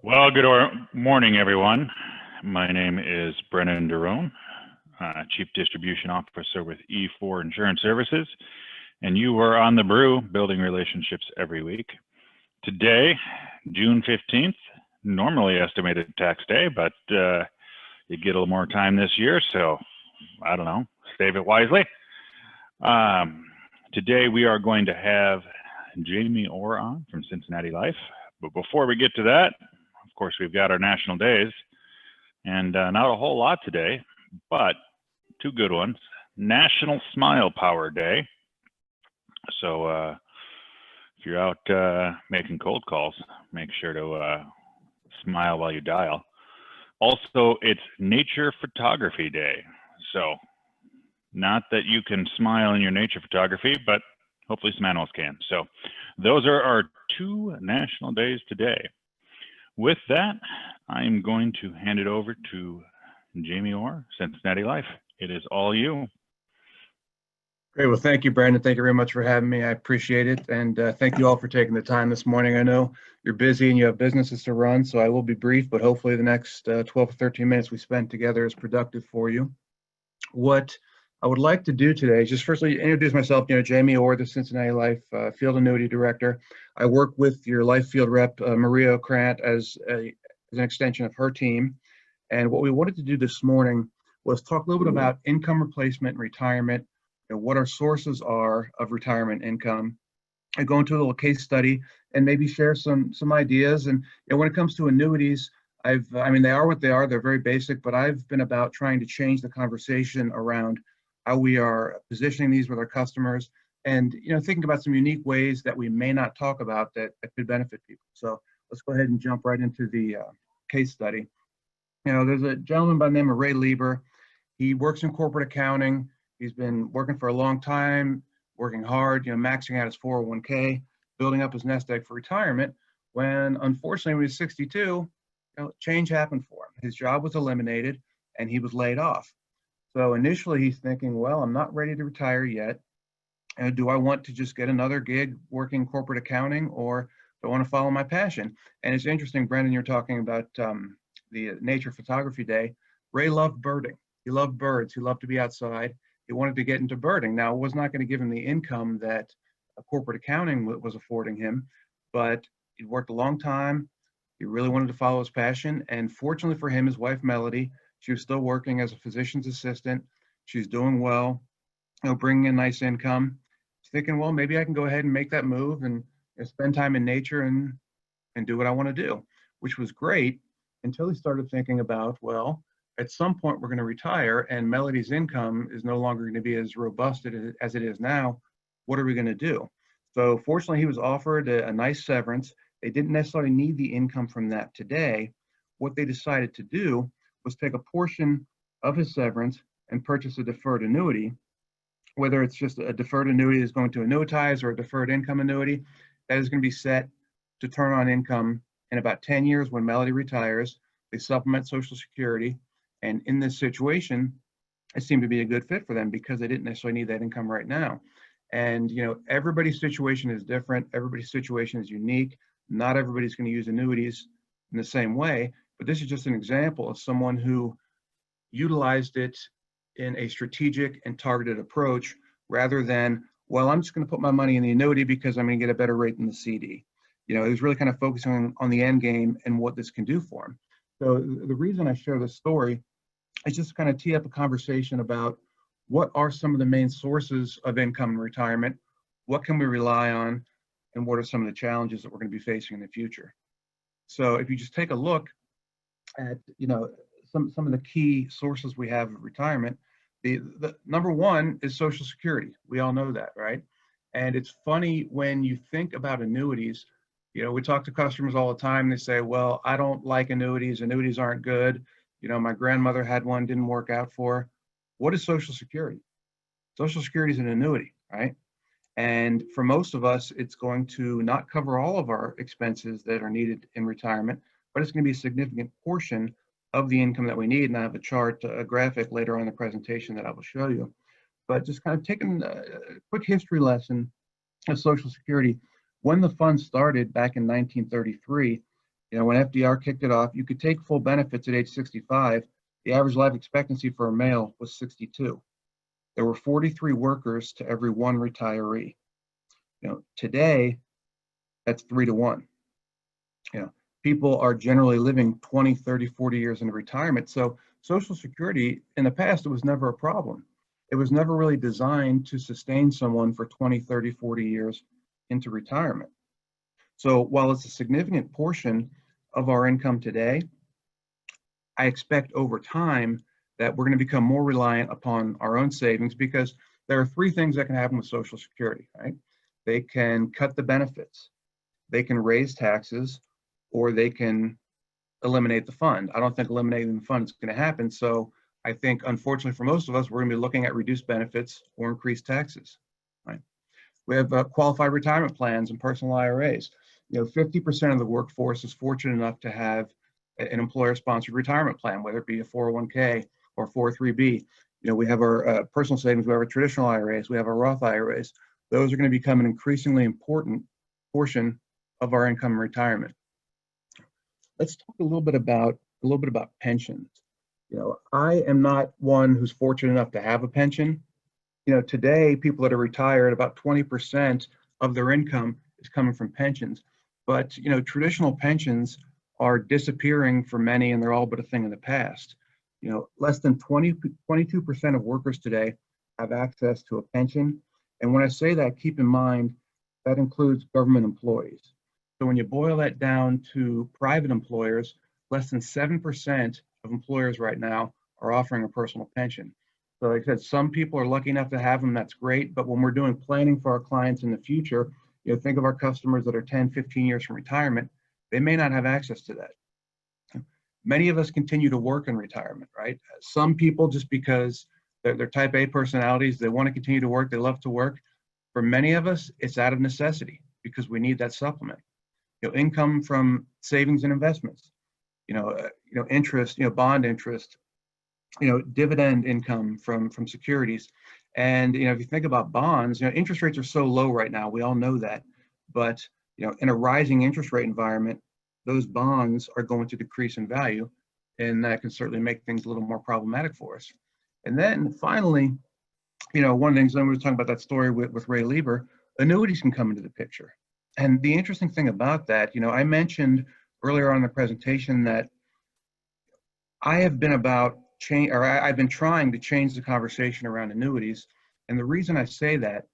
Well, morning, everyone. My name is Brennan Derone, Chief Distribution Officer with E4 Insurance Services, and you are on the BREW, building relationships every week. Today, June 15th, normally estimated tax day, but you get a little more time this year, so I don't know, save it wisely. Today, we are going to have Jamie Orr on from Cincinnati Life, but before we get to that, of course, we've got our national days, and not a whole lot today, but two good ones. National Smile Power Day. So if you're out making cold calls, make sure to smile while you dial. Also, it's Nature Photography Day. So not that you can smile in your nature photography, but hopefully some animals can. So those are our two national days today. With that, I'm going to hand it over to Jamie Orr, Cincinnati Life. It is all you. Great. Well, thank you, Brandon. Thank you very much for having me. I appreciate it. And thank you all for taking the time this morning. I know you're busy and you have businesses to run, so I will be brief, but hopefully the next 12 or 13 minutes we spend together is productive for you. What I would like to do today is just firstly introduce myself, Jamie Orr, the Cincinnati Life Field Annuity Director. I work with your Life Field Rep, Maria Krant, as an extension of her team. And what we wanted to do this morning was talk a little bit about income replacement and retirement, what our sources are of retirement income, and go into a little case study and maybe share some ideas. And when it comes to annuities, they are what they are. They're very basic, but I've been about trying to change the conversation around how we are positioning these with our customers, and thinking about some unique ways that we may not talk about that could benefit people. So let's go ahead and jump right into the case study. There's a gentleman by the name of Ray Lieber. He works in corporate accounting. He's been working for a long time, working hard, maxing out his 401k, building up his nest egg for retirement, when unfortunately when he was 62, change happened for him. His job was eliminated and he was laid off. So initially he's thinking, well, I'm not ready to retire yet. Do I want to just get another gig working corporate accounting, or do I want to follow my passion? And it's interesting, Brendan, you're talking about the Nature Photography Day. Ray loved birding. He loved birds. He loved to be outside. He wanted to get into birding. Now, it was not going to give him the income that corporate accounting was affording him, but he worked a long time. He really wanted to follow his passion. And fortunately for him, his wife, Melody, she was still working as a physician's assistant. She's doing well, bringing in nice income. She's thinking, well, maybe I can go ahead and make that move and spend time in nature and do what I want to do, which was great until he started thinking about, well, at some point we're going to retire and Melody's income is no longer going to be as robust as it is now. What are we going to do? So fortunately, he was offered a nice severance. They didn't necessarily need the income from that today. What they decided to do was take a portion of his severance and purchase a deferred annuity, whether it's just a deferred annuity that's going to annuitize or a deferred income annuity that is going to be set to turn on income in about 10 years when Melody retires. They supplement Social Security. And in this situation, it seemed to be a good fit for them because they didn't necessarily need that income right now. And, everybody's situation is different. Everybody's situation is unique. Not everybody's going to use annuities in the same way. But this is just an example of someone who utilized it in a strategic and targeted approach rather than, well, I'm just going to put my money in the annuity because I'm going to get a better rate than the CD. He was really kind of focusing on the end game and what this can do for him. So the reason I share this story is just kind of tee up a conversation about what are some of the main sources of income in retirement, what can we rely on, and what are some of the challenges that we're going to be facing in the future. So if you just take a look at some of the key sources we have of retirement, the number one is Social Security. We all know that, right? And it's funny when you think about annuities. We talk to customers all the time. They say, well, I don't like annuities. Annuities aren't good. My grandmother had one, didn't work out for her. What is Social Security? Social Security is an annuity, right? And for most of us, it's going to not cover all of our expenses that are needed in retirement, but it's going to be a significant portion of the income that we need. And I have a chart, a graphic later on in the presentation that I will show you. But just kind of taking a quick history lesson of Social Security. When the fund started back in 1933, When FDR kicked it off, you could take full benefits at age 65. The average life expectancy for a male was 62. There were 43 workers to every one retiree. Today, that's 3 to 1. People are generally living 20, 30, 40 years into retirement. So Social Security, in the past, it was never a problem. It was never really designed to sustain someone for 20, 30, 40 years into retirement. So while it's a significant portion of our income today, I expect over time that we're going to become more reliant upon our own savings, because there are 3 things that can happen with Social Security, right? They can cut the benefits, they can raise taxes, or they can eliminate the fund. I don't think eliminating the fund is going to happen. So I think, unfortunately, for most of us, we're going to be looking at reduced benefits or increased taxes, right? We have qualified retirement plans and personal IRAs. 50% of the workforce is fortunate enough to have an employer-sponsored retirement plan, whether it be a 401k or 403b. We have our personal savings, we have our traditional IRAs, we have our Roth IRAs. Those are going to become an increasingly important portion of our income in retirement. Let's talk a little bit about pensions. I am not one who's fortunate enough to have a pension. Today, people that are retired, about 20% of their income is coming from pensions. But, traditional pensions are disappearing for many, and they're all but a thing of the past. Less than 22% of workers today have access to a pension. And when I say that, keep in mind, that includes government employees. So when you boil that down to private employers, less than 7% of employers right now are offering a personal pension. So like I said, some people are lucky enough to have them, that's great. But when we're doing planning for our clients in the future, think of our customers that are 10, 15 years from retirement, they may not have access to that. Many of us continue to work in retirement, right? Some people, just because they're type A personalities, they want to continue to work, they love to work. For many of us, it's out of necessity because we need that supplement. Income from savings and investments, interest, bond interest, dividend income from securities. And, if you think about bonds, interest rates are so low right now, we all know that. But, in a rising interest rate environment, those bonds are going to decrease in value, and that can certainly make things a little more problematic for us. And then finally, one of the things, when we were talking about that story with Ray Lieber, annuities can come into the picture. And the interesting thing about that, I mentioned earlier on in the presentation that I have been I've been trying to change the conversation around annuities. And the reason I say that,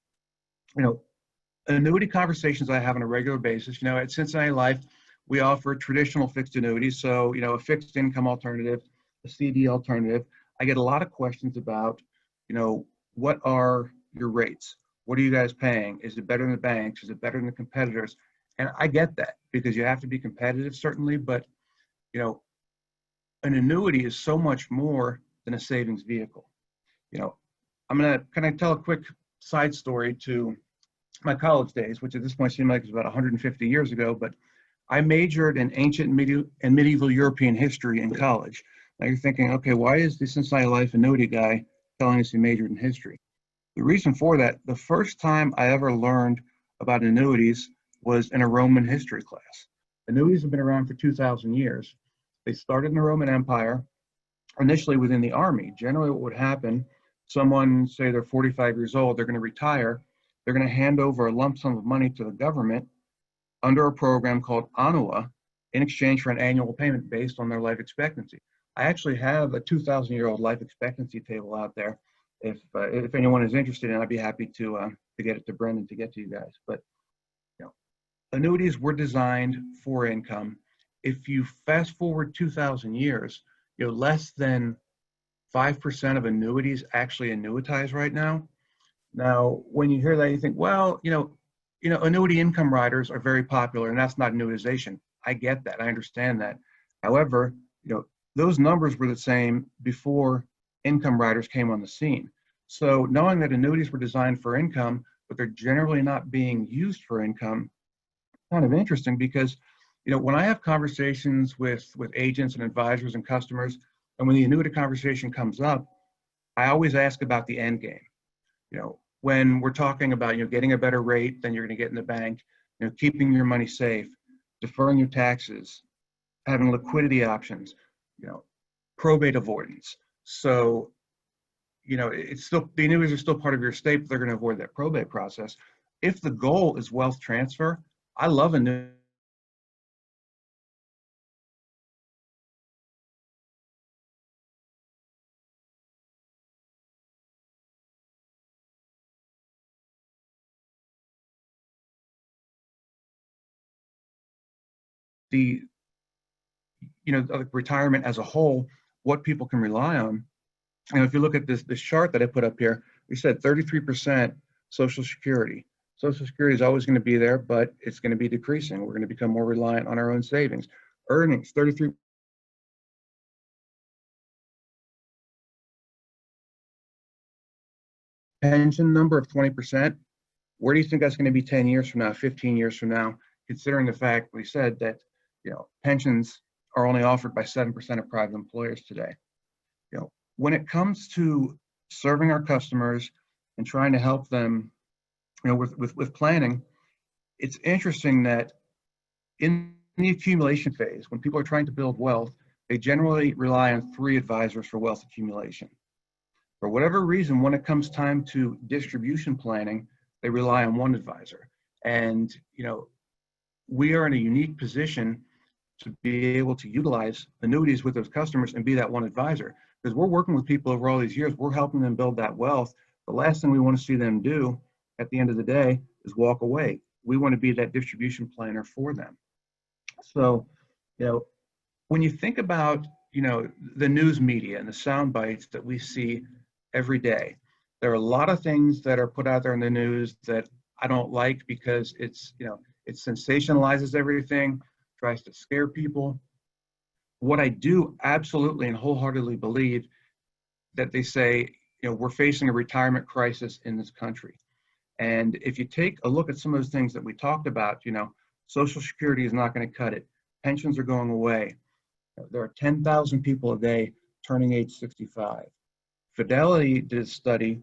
annuity conversations I have on a regular basis, at Cincinnati Life, we offer traditional fixed annuities. So, a fixed income alternative, a CD alternative. I get a lot of questions about, what are your rates? What are you guys paying? Is it better than the banks? Is it better than the competitors? And I get that, because you have to be competitive, certainly, but, an annuity is so much more than a savings vehicle. I'm going to kind of tell a quick side story to my college days, which at this point seemed like it was about 150 years ago, but I majored in ancient and medieval European history in college. Now you're thinking, okay, why is the Cincinnati Life annuity guy telling us he majored in history? The reason for that, the first time I ever learned about annuities was in a Roman history class. Annuities have been around for 2,000 years. They started in the Roman Empire, initially within the army. Generally what would happen, someone, say they're 45 years old, they're going to retire, they're going to hand over a lump sum of money to the government under a program called Annua in exchange for an annual payment based on their life expectancy. I actually have a 2,000-year-old life expectancy table out there. If anyone is interested in it, I'd be happy to get it to Brendan to get to you guys. But annuities were designed for income. If you fast forward 2,000 years, less than 5% of annuities actually annuitize right now. Now, when you hear that, you think, well, annuity income riders are very popular, and that's not annuitization. I get that. I understand that. However, those numbers were the same before income riders came on the scene. So knowing that annuities were designed for income, but they're generally not being used for income, kind of interesting, because when I have conversations with agents and advisors and customers, and when the annuity conversation comes up, I always ask about the end game. When we're talking about getting a better rate than you're going to get in the bank, keeping your money safe, deferring your taxes, having liquidity options, probate avoidance. So, it's still, the annuities are still part of your estate, but they're going to avoid that probate process. If the goal is wealth transfer, I love annuities. The retirement as a whole, what people can rely on. And if you look at this chart that I put up here, we said 33% Social Security. Social Security is always going to be there, but it's going to be decreasing. We're going to become more reliant on our own savings. Earnings, 33%. Pension number of 20%. Where do you think that's going to be 10 years from now, 15 years from now, considering the fact we said that pensions are only offered by 7% of private employers today? When it comes to serving our customers and trying to help them, with planning, it's interesting that in the accumulation phase, when people are trying to build wealth, they generally rely on 3 advisors for wealth accumulation. For whatever reason, when it comes time to distribution planning, they rely on 1 advisor. And, we are in a unique position to be able to utilize annuities with those customers and be that 1 advisor. Because we're working with people over all these years, we're helping them build that wealth. The last thing we want to see them do at the end of the day is walk away. We want to be that distribution planner for them. So, when you think about, the news media and the sound bites that we see every day, there are a lot of things that are put out there in the news that I don't like because it's, it sensationalizes everything, tries to scare people. What I do absolutely and wholeheartedly believe that they say, we're facing a retirement crisis in this country. And if you take a look at some of those things that we talked about, Social Security is not going to cut it. Pensions are going away. There are 10,000 people a day turning age 65. Fidelity did a study.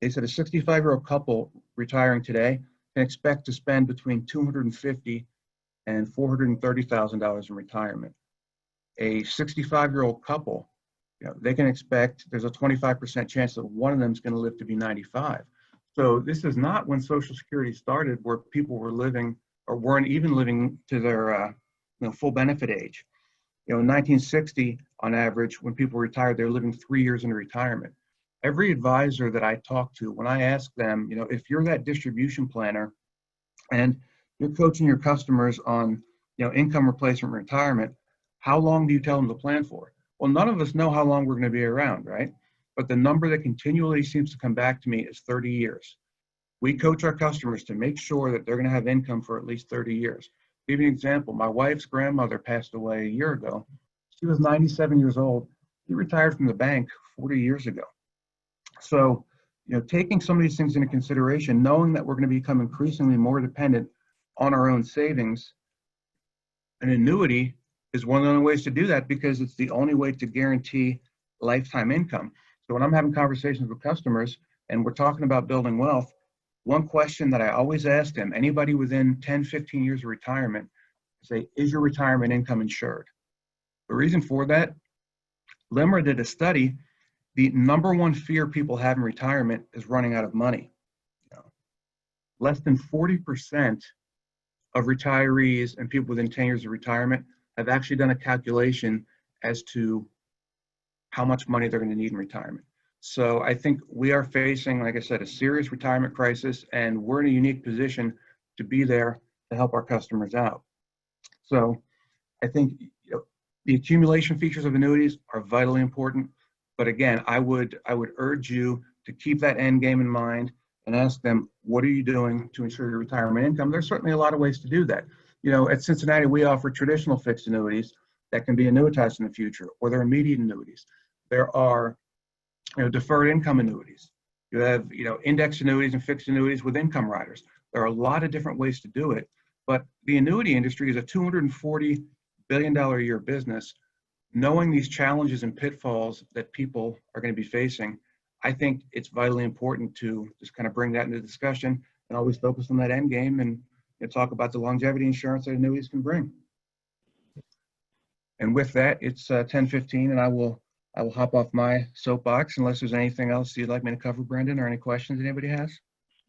They said a 65-year-old couple retiring today can expect to spend between $250,000 and $430,000 in retirement. A 65-year-old couple, they can expect there's a 25% chance that one of them is going to live to be 95. So this is not when Social Security started where people were living or weren't even living to their full benefit age. In 1960, on average, when people retired, they were living 3 years into retirement. Every advisor that I talk to, when I ask them, if you're that distribution planner and you're coaching your customers on, income replacement retirement, how long do you tell them to plan for? Well, none of us know how long we're going to be around, right? But the number that continually seems to come back to me is 30 years. We coach our customers to make sure that they're going to have income for at least 30 years. To give you an example, my wife's grandmother passed away a year ago. She was 97 years old. She retired from the bank 40 years ago. So, taking some of these things into consideration, knowing that we're going to become increasingly more dependent on our own savings, an annuity is one of the only ways to do that because it's the only way to guarantee lifetime income. So when I'm having conversations with customers and we're talking about building wealth, one question that I always ask them, anybody within 10, 15 years of retirement, say, is your retirement income insured? The reason for that, LIMRA did a study. The number 1 fear people have in retirement is running out of money. Less than 40% of retirees and people within 10 years of retirement have actually done a calculation as to how much money they're going to need in retirement. So I think we are facing, like I said, a serious retirement crisis, and we're in a unique position to be there to help our customers out. So I think the accumulation features of annuities are vitally important. But again, I would urge you to keep that end game in mind and ask them, what are you doing to ensure your retirement income? There's certainly a lot of ways to do that. At Cincinnati, we offer traditional fixed annuities that can be annuitized in the future, or they're immediate annuities. There are deferred income annuities. You have index annuities and fixed annuities with income riders. There are a lot of different ways to do it. But the annuity industry is a $240 billion a year business. Knowing these challenges and pitfalls that people are going to be facing, I think it's vitally important to just kind of bring that into discussion and always focus on that end game and talk about the longevity insurance that annuities can bring. And with that, it's 10:15, and I will hop off my soapbox unless there's anything else you'd like me to cover, Brendan, or any questions anybody has.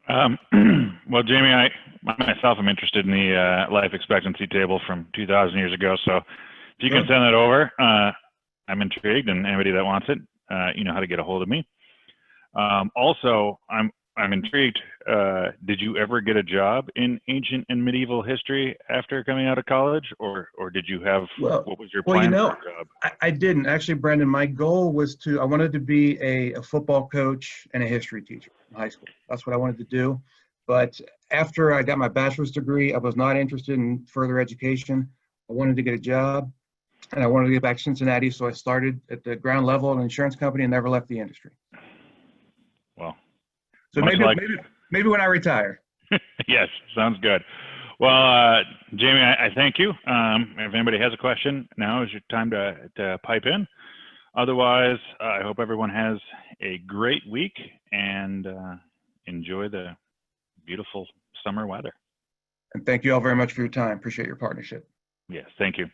Well, Jamie, I myself am interested in the life expectancy table from 2,000 years ago. So if you can send that over, I'm intrigued, and anybody that wants it, you know how to get a hold of me. Also, I'm intrigued. Did you ever get a job in ancient and medieval history after coming out of college, or did you have, what was your plan for a job? I didn't actually, Brendan. My goal was I wanted to be a football coach and a history teacher in high school. That's what I wanted to do. But after I got my bachelor's degree, I was not interested in further education. I wanted to get a job, and I wanted to get back to Cincinnati. So I started at the ground level of an insurance company and never left the industry. Well, so maybe when I retire. Yes, sounds good. Well, Jamie, I thank you. If anybody has a question, now is your time to pipe in. Otherwise, I hope everyone has a great week and enjoy the beautiful summer weather. And thank you all very much for your time. Appreciate your partnership. Yes, thank you.